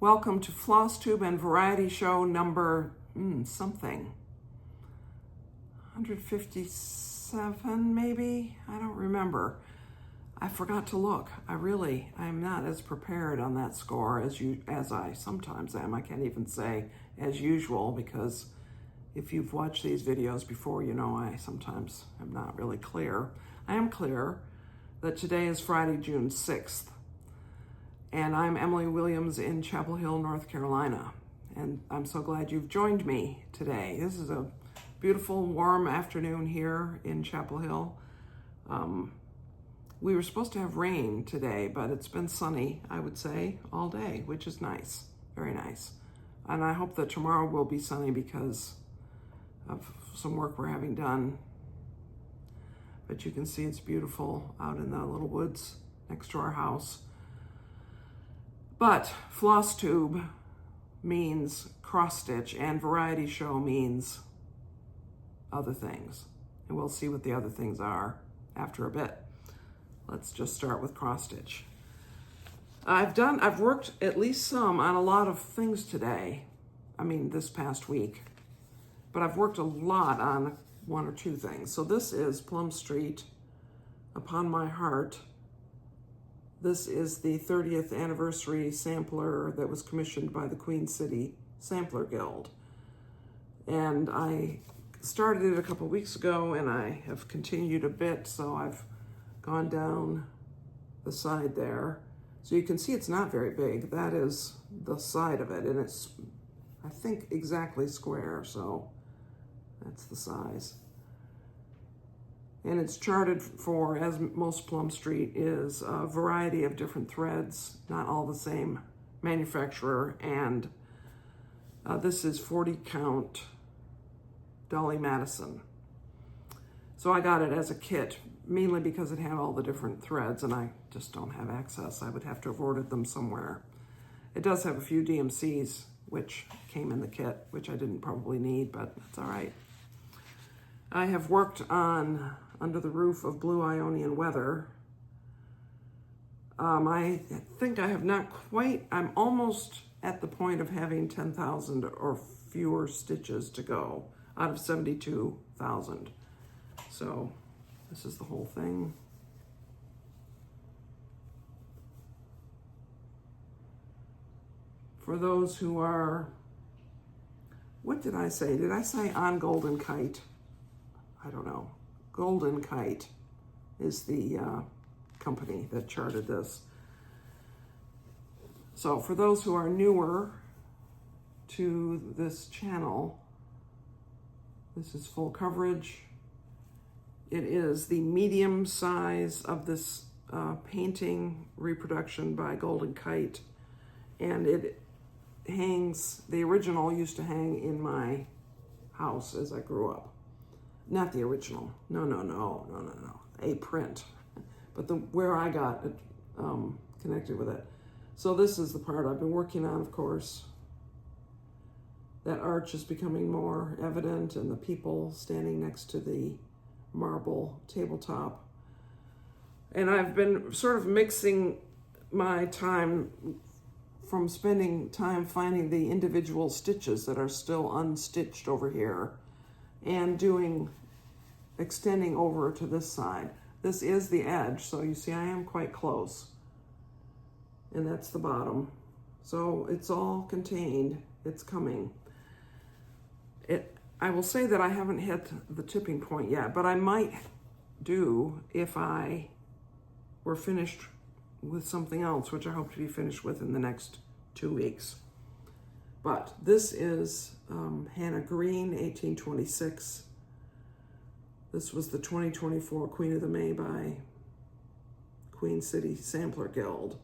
Welcome to Flosstube and Variety Show number something. 157 maybe? I don't remember. I forgot to look. I'm not as prepared on that score as I sometimes am. I can't even say as usual, because if you've watched these videos before, you know I sometimes am not really clear. I am clear that today is Friday, June 6th. And I'm Emily Williams in Chapel Hill, North Carolina. And I'm so glad you've joined me today. This is a beautiful, warm afternoon here in Chapel Hill. We were supposed to have rain today, but it's been sunny, I would say, all day, which is nice, very nice. And I hope that tomorrow will be sunny because of some work we're having done. But you can see it's beautiful out in the little woods next to our house. But Flosstube means cross stitch and variety show means other things. And we'll see what the other things are after a bit. Let's just start with cross stitch. I've worked at least some on a lot of things today. I mean, this past week. But I've worked a lot on one or two things. So this is Plum Street, Upon My Heart. This is the 30th anniversary sampler that was commissioned by the Queen City Sampler Guild. And I started it a couple weeks ago and I have continued a bit, so I've gone down the side there. So you can see it's not very big. That is the side of it, and it's, I think, exactly square, so that's the size. And it's charted for, as most Plum Street is, a variety of different threads, not all the same manufacturer. And this is 40 count Dolley Madison. So I got it as a kit, mainly because it had all the different threads and I just don't have access. I would have to have ordered them somewhere. It does have a few DMCs, which came in the kit, which I didn't probably need, but that's all right. I have worked on Under the Roof of Blue Ionian Weather. I think I have not quite, I'm almost at the point of having 10,000 or fewer stitches to go out of 72,000. So this is the whole thing. For those who are, what did I say? Did I say on Golden Kite? I don't know. Golden Kite is the company that charted this. So for those who are newer to this channel, this is full coverage. It is the medium size of this painting reproduction by Golden Kite. And it hangs, the original used to hang in my house as I grew up. Not the original, no, a print, but where I got it connected with it. So this is the part I've been working on, of course. That arch is becoming more evident and the people standing next to the marble tabletop. And I've been sort of mixing my time from spending time finding the individual stitches that are still unstitched over here and extending over to this side. This is the edge, so you see I am quite close. And that's the bottom. So it's all contained, it's coming. I will say that I haven't hit the tipping point yet, but I might do if I were finished with something else, which I hope to be finished with in the next 2 weeks. But this is Hannah Green, 1826. This was the 2024 Queen of the May by Queen City Sampler Guild.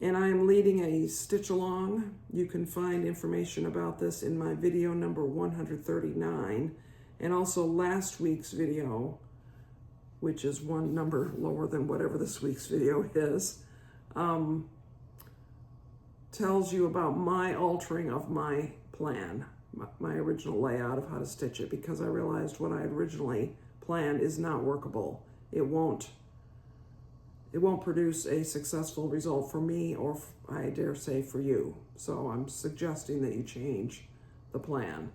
And I am leading a stitch along. You can find information about this in my video number 139, and also last week's video, which is one number lower than whatever this week's video is, tells you about my altering of my plan, my original layout of how to stitch it, because I realized what I had originally planned is not workable. It won't it won't produce a successful result for me or I dare say for you. So I'm suggesting that you change the plan.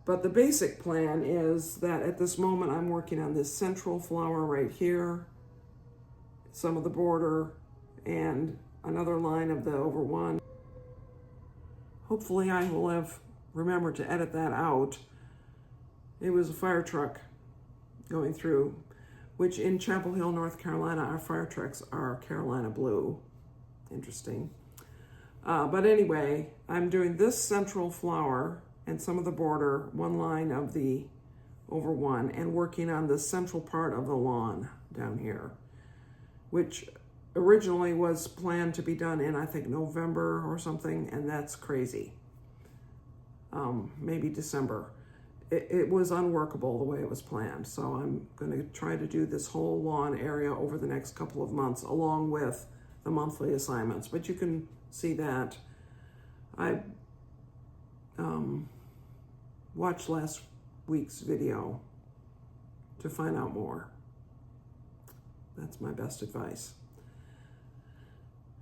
But the basic plan is that at this moment I'm working on this central flower right here, some of the border, and another line of the over one. Hopefully I will have remembered to edit that out. It was a fire truck going through, which in Chapel Hill, North Carolina, our fire trucks are Carolina blue. Interesting. But anyway, I'm doing this central flower and some of the border, one line of the over one, and working on the central part of the lawn down here, which originally was planned to be done in, I think, November or something, and that's crazy. Maybe December. It was unworkable the way it was planned, so I'm going to try to do this whole lawn area over the next couple of months along with the monthly assignments. But you can see that I watched last week's video to find out more. That's my best advice.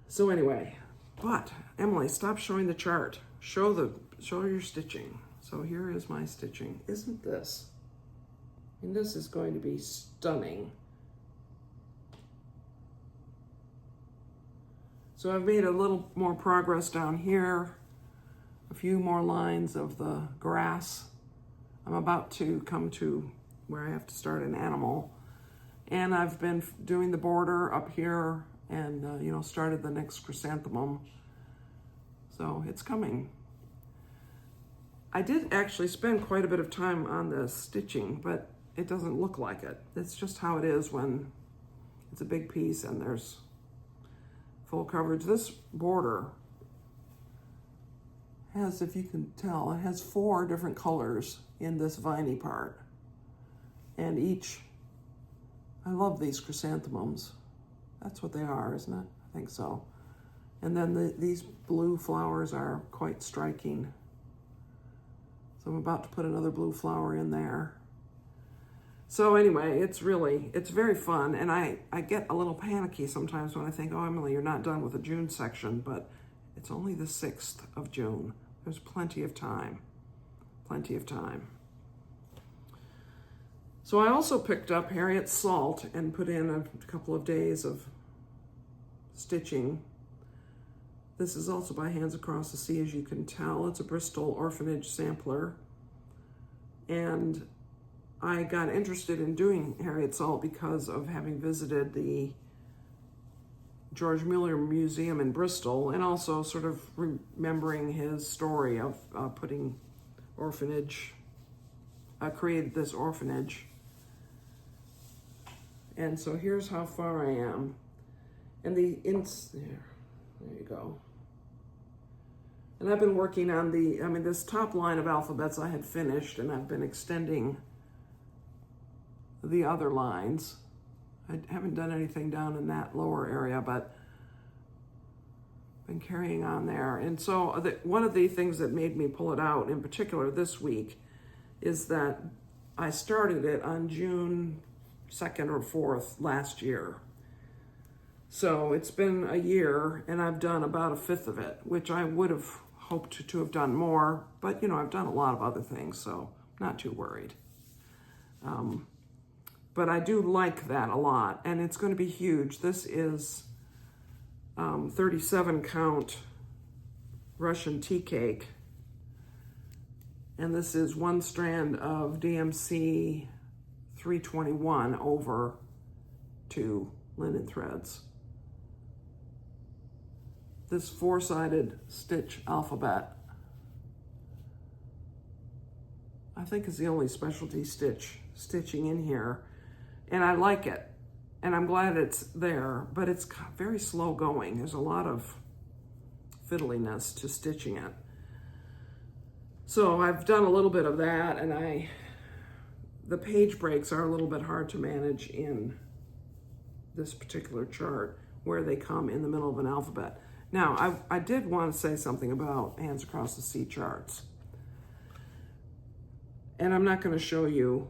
So anyway, but Emily, stop showing the chart. Show your stitching. So here is my stitching. Isn't this? And this is going to be stunning. So I've made a little more progress down here. A few more lines of the grass. I'm about to come to where I have to start an animal. And I've been doing the border up here and, started the next chrysanthemum. So it's coming. I did actually spend quite a bit of time on the stitching, but it doesn't look like it. It's just how it is when it's a big piece and there's full coverage. This border has, if you can tell, it has 4 different colors in this viney part. And each, I love these chrysanthemums. That's what they are, isn't it? I think so. And then these blue flowers are quite striking. So I'm about to put another blue flower in there. So anyway, it's very fun. And I get a little panicky sometimes when I think, oh, Emily, you're not done with the June section, but it's only the 6th of June. There's plenty of time, plenty of time. So I also picked up Harriet's Salt and put in a couple of days of stitching. This is also by Hands Across the Sea, as you can tell. It's a Bristol orphanage sampler. And I got interested in doing Harriet Salt because of having visited the George Mueller Museum in Bristol and also sort of remembering his story of putting orphanage, created this orphanage. And so here's how far I am. And there you go. And I've been working on this top line of alphabets I had finished, and I've been extending the other lines. I haven't done anything down in that lower area, but been carrying on there. And so one of the things that made me pull it out in particular this week is that I started it on June 2nd or 4th last year. So it's been a year and I've done about 1/5 of it, which I would have hoped to have done more, but I've done a lot of other things, so not too worried. But I do like that a lot, and it's going to be huge. This is 37 count Russian tea cake, and this is 1 strand of DMC 321 over 2 linen threads. This 4-sided stitch alphabet, I think, is the only specialty stitching in here, and I like it, and I'm glad it's there, but it's very slow going. There's a lot of fiddliness to stitching it. So I've done a little bit of that, and the page breaks are a little bit hard to manage in this particular chart where they come in the middle of an alphabet. Now, I did want to say something about Hands Across the Sea charts. And I'm not going to show you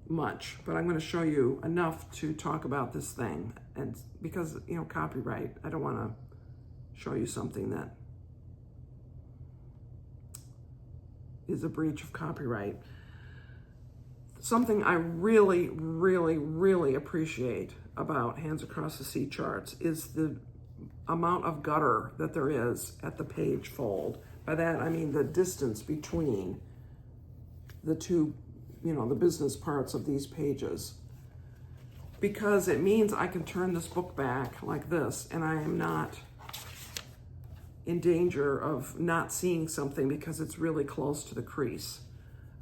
much, but I'm going to show you enough to talk about this thing. And because, you know, copyright, I don't want to show you something that is a breach of copyright. Something I really, really, really appreciate about Hands Across the Sea charts is the amount of gutter that there is at the page fold. By that, I mean the distance between the two, you know, the business parts of these pages. Because it means I can turn this book back like this, and I am not in danger of not seeing something because it's really close to the crease.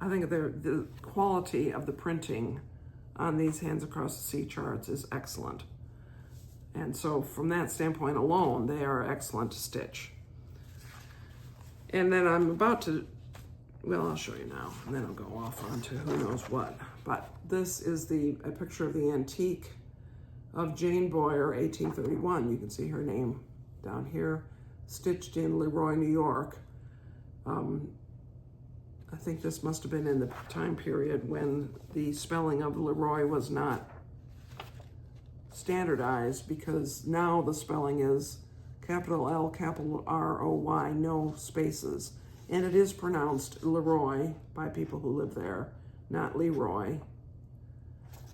I think the quality of the printing on these Hands Across the Sea charts is excellent. And so from that standpoint alone, they are excellent to stitch. And then I'm about to, well, I'll show you now, and then I'll go off onto who knows what. But this is a picture of the antique of Jane Boyer, 1831. You can see her name down here, stitched in Leroy, New York. I think this must have been in the time period when the spelling of Leroy was not standardized, because now the spelling is capital L, capital R-O-Y, no spaces. And it is pronounced Leroy by people who live there, not Leroy.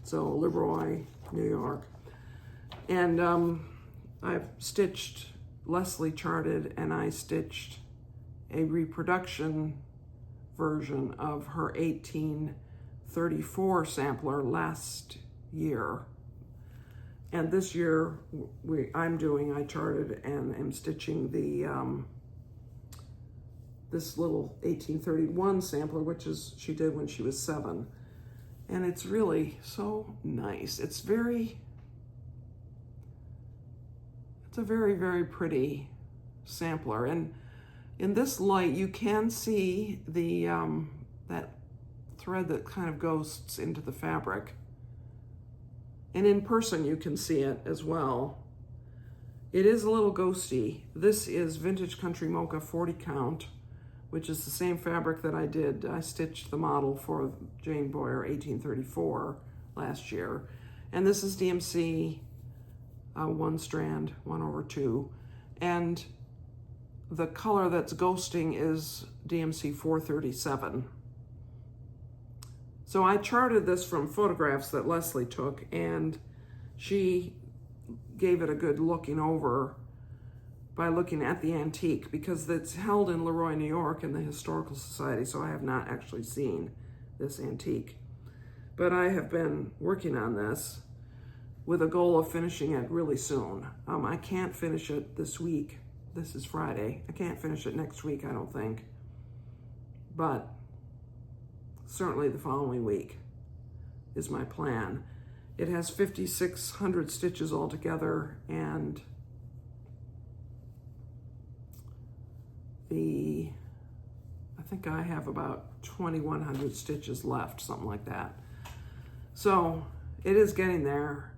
So Leroy, New York. And I've stitched Leslie charted, and I stitched a reproduction version of her 1834 sampler last year. And this year I charted and am stitching the this little 1831 sampler, which is she did when she was 7. And it's really so nice. It's a very, very pretty sampler. And in this light, you can see the that thread that kind of ghosts into the fabric. And in person, you can see it as well. It is a little ghosty. This is Vintage Country Mocha 40 count, which is the same fabric that I stitched the model for Jane Boyer 1834 last year. And this is DMC 1 strand, 1/2. And the color that's ghosting is DMC 437. So I charted this from photographs that Leslie took, and she gave it a good looking over by looking at the antique, because it's held in Leroy, New York in the Historical Society, so I have not actually seen this antique. But I have been working on this with a goal of finishing it really soon. I can't finish it this week. This is Friday. I can't finish it next week, I don't think. But certainly the following week is my plan. It has 5,600 stitches altogether, and I think I have about 2,100 stitches left, something like that. So it is getting there.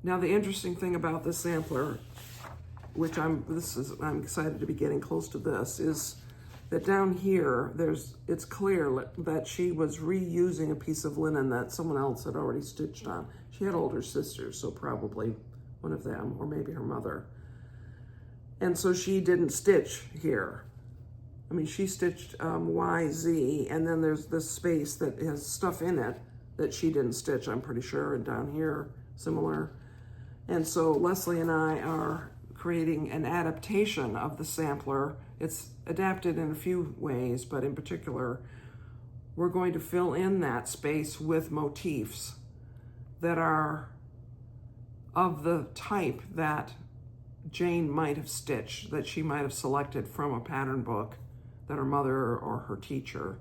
Now the interesting thing about this sampler, which I'm excited to be getting close to this, is that down here, it's clear that she was reusing a piece of linen that someone else had already stitched on. She had older sisters, so probably one of them, or maybe her mother. And so she didn't stitch here. I mean, she stitched YZ, and then there's this space that has stuff in it that she didn't stitch, I'm pretty sure, and down here, similar. And so Leslie and I are creating an adaptation of the sampler. It's adapted in a few ways, but in particular, we're going to fill in that space with motifs that are of the type that Jane might have stitched, that she might have selected from a pattern book that her mother or her teacher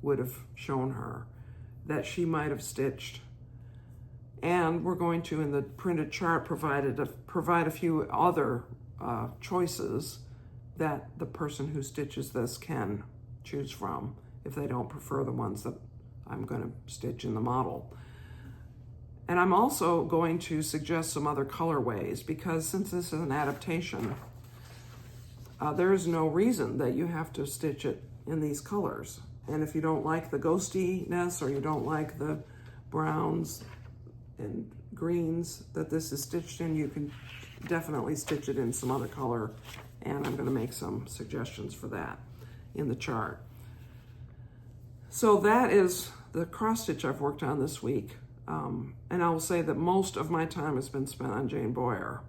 would have shown her, that she might have stitched. And we're going to, in the printed chart, provide a few other choices that the person who stitches this can choose from if they don't prefer the ones that I'm going to stitch in the model. And I'm also going to suggest some other colorways, because since this is an adaptation, there is no reason that you have to stitch it in these colors. And if you don't like the ghostiness, or you don't like the browns and greens that this is stitched in. You can definitely stitch it in some other color, and I'm going to make some suggestions for that in the chart. So that is the cross stitch I've worked on this week. And I will say that most of my time has been spent on Jane Boyer.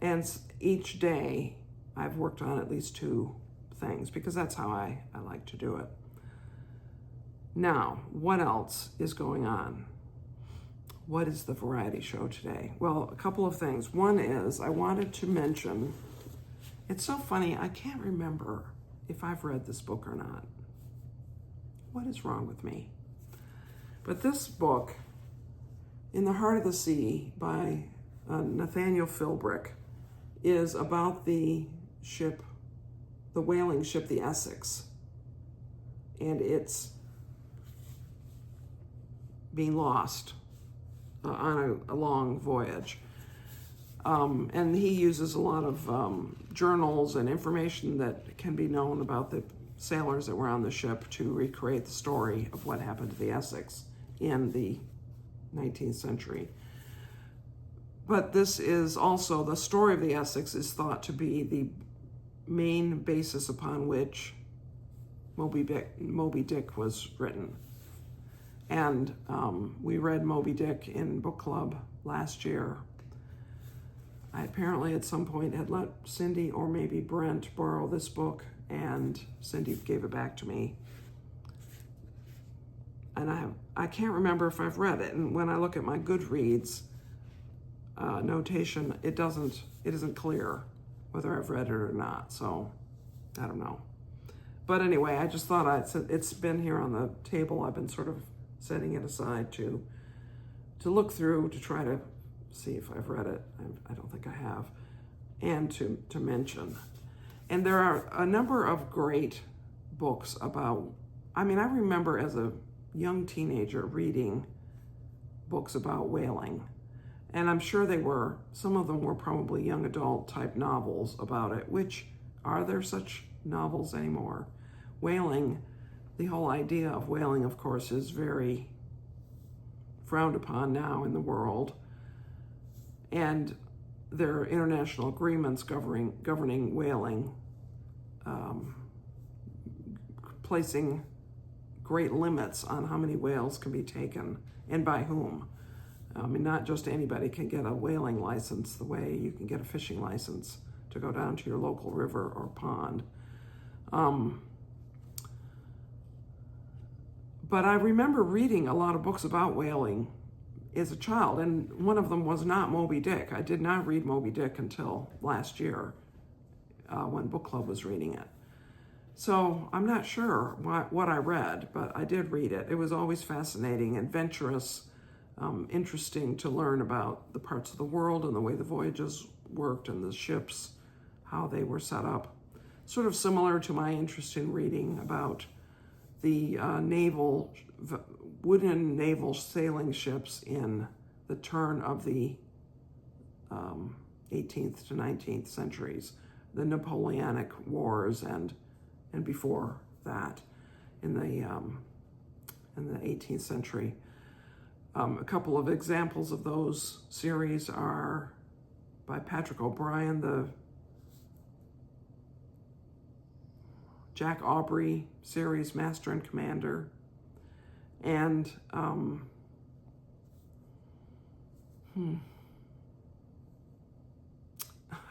And each day I've worked on at least 2 things because that's how I like to do it. Now, what else is going on? What is the variety show today? Well, a couple of things. One is I wanted to mention, it's so funny, I can't remember if I've read this book or not. What is wrong with me? But this book, In the Heart of the Sea by Nathaniel Philbrick, is about the ship, the whaling ship, the Essex. And it's being lost on a long voyage. And he uses a lot of journals and information that can be known about the sailors that were on the ship to recreate the story of what happened to the Essex in the 19th century. But this is also, the story of the Essex is thought to be the main basis upon which Moby Dick was written. And we read Moby Dick in book club last year. I apparently at some point had let Cindy or maybe Brent borrow this book, and Cindy gave it back to me. And I can't remember if I've read it. And when I look at my Goodreads notation, it isn't clear whether I've read it or not. So I don't know. But anyway, I just thought it's been here on the table. I've been sort of setting it aside to look through to try to see if I've read it. I don't think I have. And to mention. And there are a number of great books about, I remember as a young teenager reading books about whaling. And I'm sure some of them were probably young adult type novels about it, which, are there such novels anymore? Whaling, the whole idea of whaling, of course, is very frowned upon now in the world. And there are international agreements governing whaling, placing great limits on how many whales can be taken and by whom. Not just anybody can get a whaling license the way you can get a fishing license to go down to your local river or pond. But I remember reading a lot of books about whaling as a child, and one of them was not Moby Dick. I did not read Moby Dick until last year when book club was reading it. So I'm not sure what I read, but I did read it. It was always fascinating, adventurous, interesting to learn about the parts of the world and the way the voyages worked and the ships, how they were set up. Sort of similar to my interest in reading about the wooden naval sailing ships in the turn of the 18th to 19th centuries, the Napoleonic Wars and before that in the 18th century. A couple of examples of those series are by Patrick O'Brien, the Jack Aubrey series, Master and Commander, and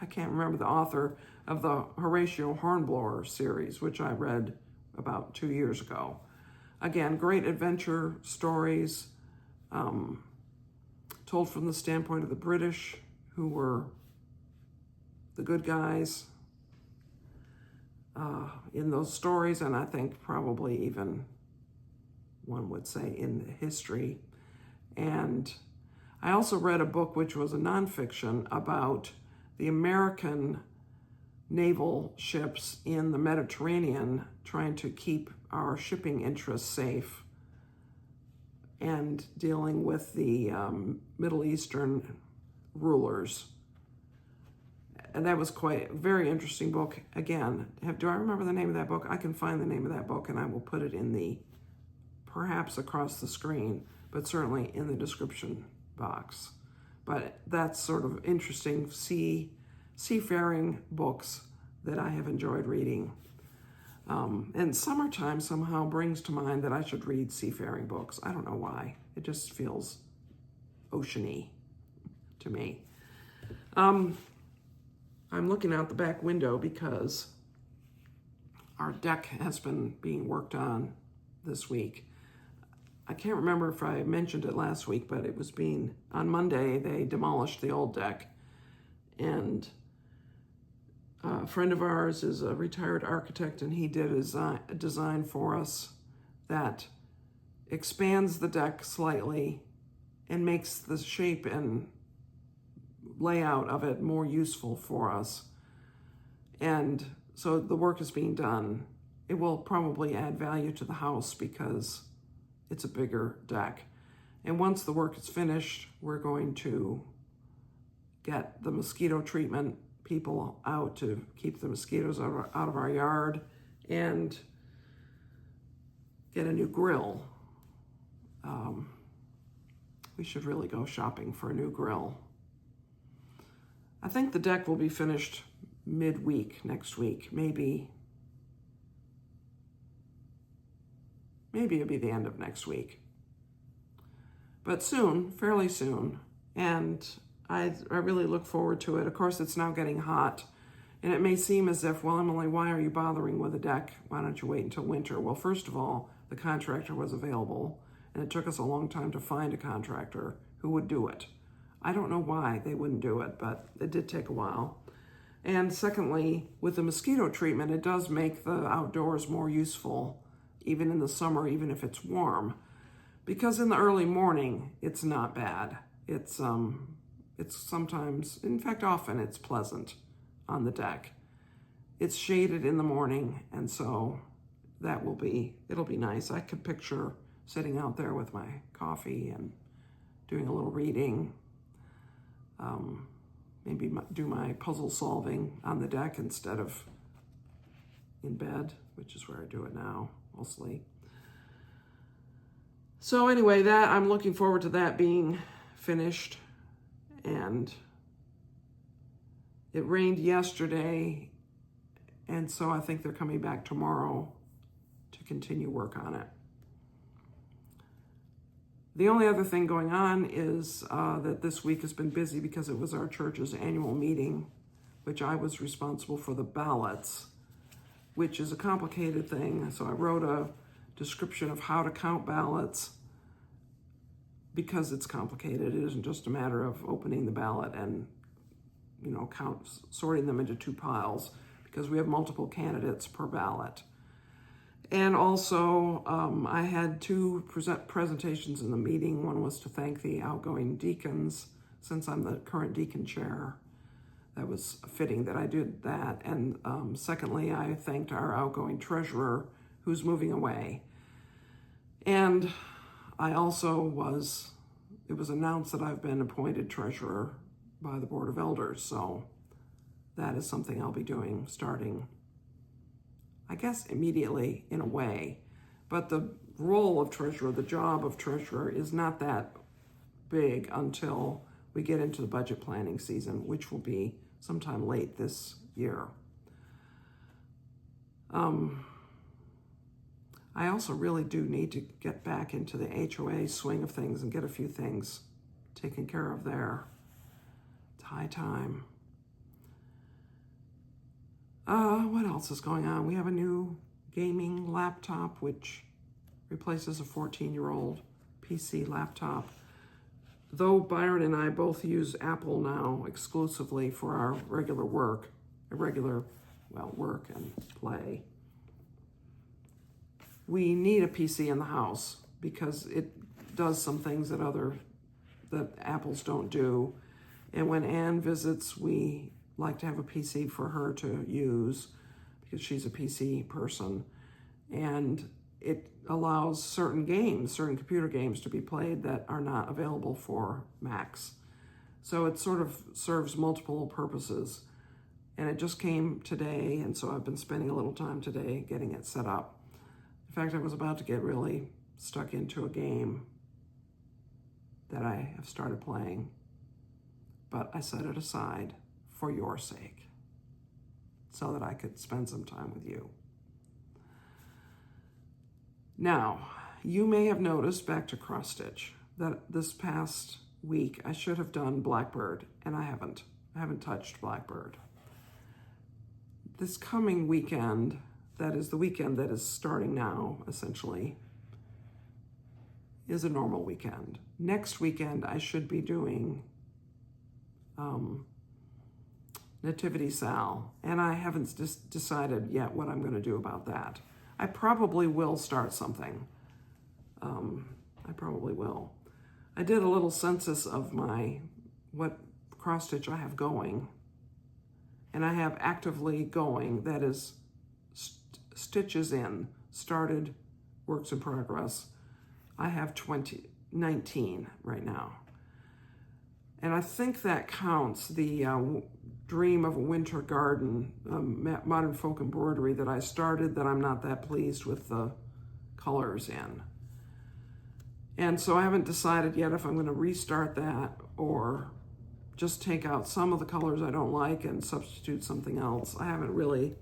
I can't remember the author of the Horatio Hornblower series, which I read about 2 years ago. Again, great adventure stories, told from the standpoint of the British, who were the good guys in those stories, and I think probably even, one would say, in history. And I also read a book which was a nonfiction about the American naval ships in the Mediterranean trying to keep our shipping interests safe and dealing with the Middle Eastern rulers. And that was quite a very interesting book. Again, do I remember the name of that book? I can find the name of that book and I will put it in the perhaps across the screen, but certainly in the description box. But that's sort of interesting seafaring books that I have enjoyed reading. And summertime somehow brings to mind that I should read seafaring books. I don't know why. It just feels oceany to me. I'm looking out the back window because our deck has been being worked on this week. I can't remember if I mentioned it last week, but it was on Monday, they demolished the old deck. And a friend of ours is a retired architect, and he did a design for us that expands the deck slightly and makes the shape and layout of it more useful for us. And so the work is being done. It will probably add value to the house because it's a bigger deck. And once the work is finished, we're going to get the mosquito treatment people out to keep the mosquitoes out of our yard and get a new grill. We should really go shopping for a new grill. I think the deck will be finished midweek next week. Maybe it'll be the end of next week. But soon, fairly soon. And I really look forward to it. Of course, it's now getting hot. And it may seem as if, well, Emily, why are you bothering with a deck? Why don't you wait until winter? Well, first of all, the contractor was available. And it took us a long time to find a contractor who would do it. I don't know why they wouldn't do it, but it did take a while. And secondly, with the mosquito treatment, it does make the outdoors more useful, even in the summer, even if it's warm. Because in the early morning, it's not bad. It's sometimes, in fact, often it's pleasant on the deck. It's shaded in the morning, and so it'll be nice. I could picture sitting out there with my coffee and doing a little reading. Maybe do my puzzle solving on the deck instead of in bed, which is where I do it now, mostly. So anyway, I'm looking forward to that being finished. And it rained yesterday, and so I think they're coming back tomorrow to continue work on it. The only other thing going on is that this week has been busy because it was our church's annual meeting, which I was responsible for the ballots, which is a complicated thing. So I wrote a description of how to count ballots because it's complicated. It isn't just a matter of opening the ballot and, sorting them into two piles, because we have multiple candidates per ballot. And also, I had two presentations in the meeting. One was to thank the outgoing deacons, since I'm the current deacon chair. That was fitting that I did that. And secondly, I thanked our outgoing treasurer, who's moving away. And I also it was announced that I've been appointed treasurer by the Board of Elders. So that is something I'll be doing starting, I guess, immediately in a way. But the role of treasurer, the job of treasurer, is not that big until we get into the budget planning season, which will be sometime late this year. I also really do need to get back into the HOA swing of things and get a few things taken care of there. It's high time. What else is going on? We have a new gaming laptop, which replaces a 14-year-old PC laptop. Though Byron and I both use Apple now exclusively for our regular work, work and play. We need a PC in the house because it does some things that Apples don't do. And when Anne visits, we like to have a PC for her to use because she's a PC person. And it allows certain computer games to be played that are not available for Macs. So it sort of serves multiple purposes. And it just came today, and so I've been spending a little time today getting it set up. In fact, I was about to get really stuck into a game that I have started playing, but I set it aside for your sake so that I could spend some time with you. Now, you may have noticed, back to cross stitch, that this past week I should have done Blackbird, and I haven't. I haven't touched Blackbird. This coming weekend, that is the weekend that is starting now, essentially, is a normal weekend. Next weekend, I should be doing Nativity Sal, and I haven't decided yet what I'm going to do about that. I probably will start something. I probably will. I did a little census of what cross stitch I have going, and I have actively going, that is stitches in, started, works in progress. I have 19 right now. And I think that counts the Dream of a Winter Garden, modern folk embroidery that I started, that I'm not that pleased with the colors in. And so I haven't decided yet if I'm going to restart that or just take out some of the colors I don't like and substitute something else. I haven't really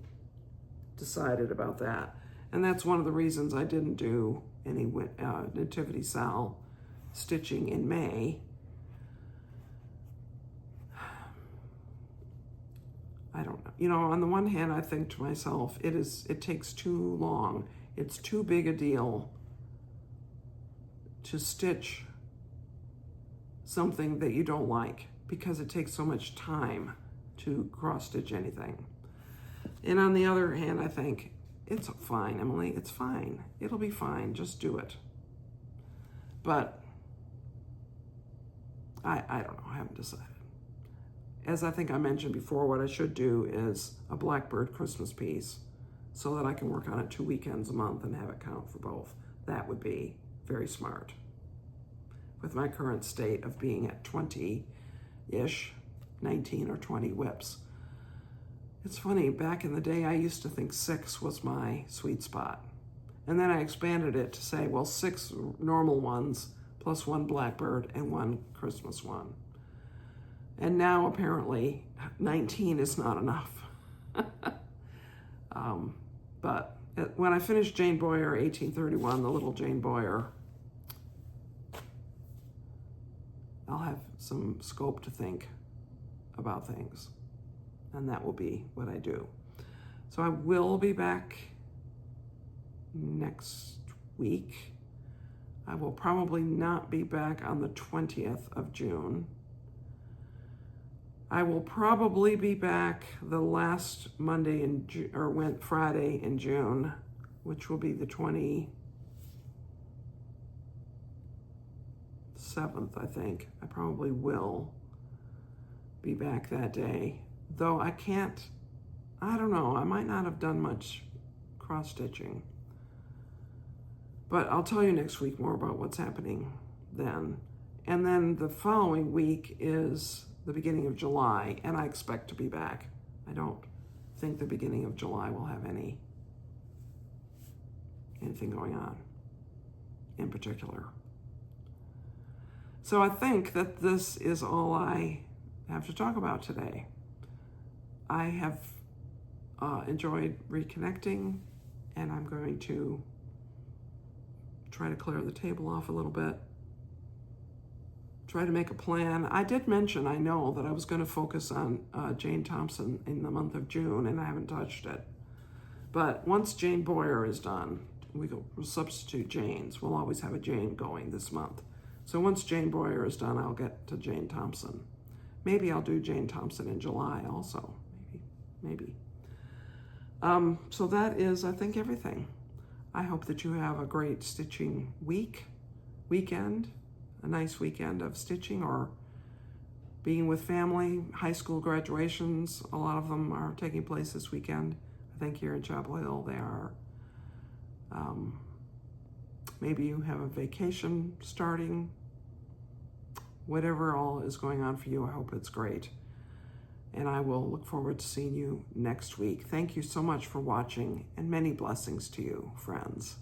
decided about that. And that's one of the reasons I didn't do any Nativity Sal stitching in May. I don't know. You know, on the one hand, I think to myself, it takes too long. It's too big a deal to stitch something that you don't like, because it takes so much time to cross stitch anything. And on the other hand, I think, it's fine, Emily, it's fine. It'll be fine, just do it. But I don't know, I haven't decided. As I think I mentioned before, what I should do is a Blackbird Christmas piece so that I can work on it 2 weekends a month and have it count for both. That would be very smart. With my current state of being at 20-ish, 19 or 20 whips. It's funny, back in the day, I used to think 6 was my sweet spot. And then I expanded it to say, well, 6 normal ones plus 1 Blackbird and 1 Christmas one. And now apparently 19 is not enough. But when I finish Jane Boyer 1831, the little Jane Boyer, I'll have some scope to think about things. And that will be what I do. So I will be back next week. I will probably not be back on the 20th of June. I will probably be back the last Monday or Friday in June, which will be the 27th, I think. I probably will be back that day. Though I don't know, I might not have done much cross-stitching. But I'll tell you next week more about what's happening then. And then the following week is the beginning of July, and I expect to be back. I don't think the beginning of July will have anything going on in particular. So I think that this is all I have to talk about today. I have enjoyed reconnecting, and I'm going to try to clear the table off a little bit, try to make a plan. I did mention, I know, that I was going to focus on Jane Thompson in the month of June, and I haven't touched it. But once Jane Boyer is done, we'll substitute Jane's. We'll always have a Jane going this month. So once Jane Boyer is done, I'll get to Jane Thompson. Maybe I'll do Jane Thompson in July also. Maybe. So that is, I think, everything. I hope that you have a great stitching weekend, a nice weekend of stitching or being with family. High school graduations, a lot of them are taking place this weekend. I think here in Chapel Hill they are. Maybe you have a vacation starting. Whatever all is going on for you, I hope it's great. And I will look forward to seeing you next week. Thank you so much for watching, and many blessings to you, friends.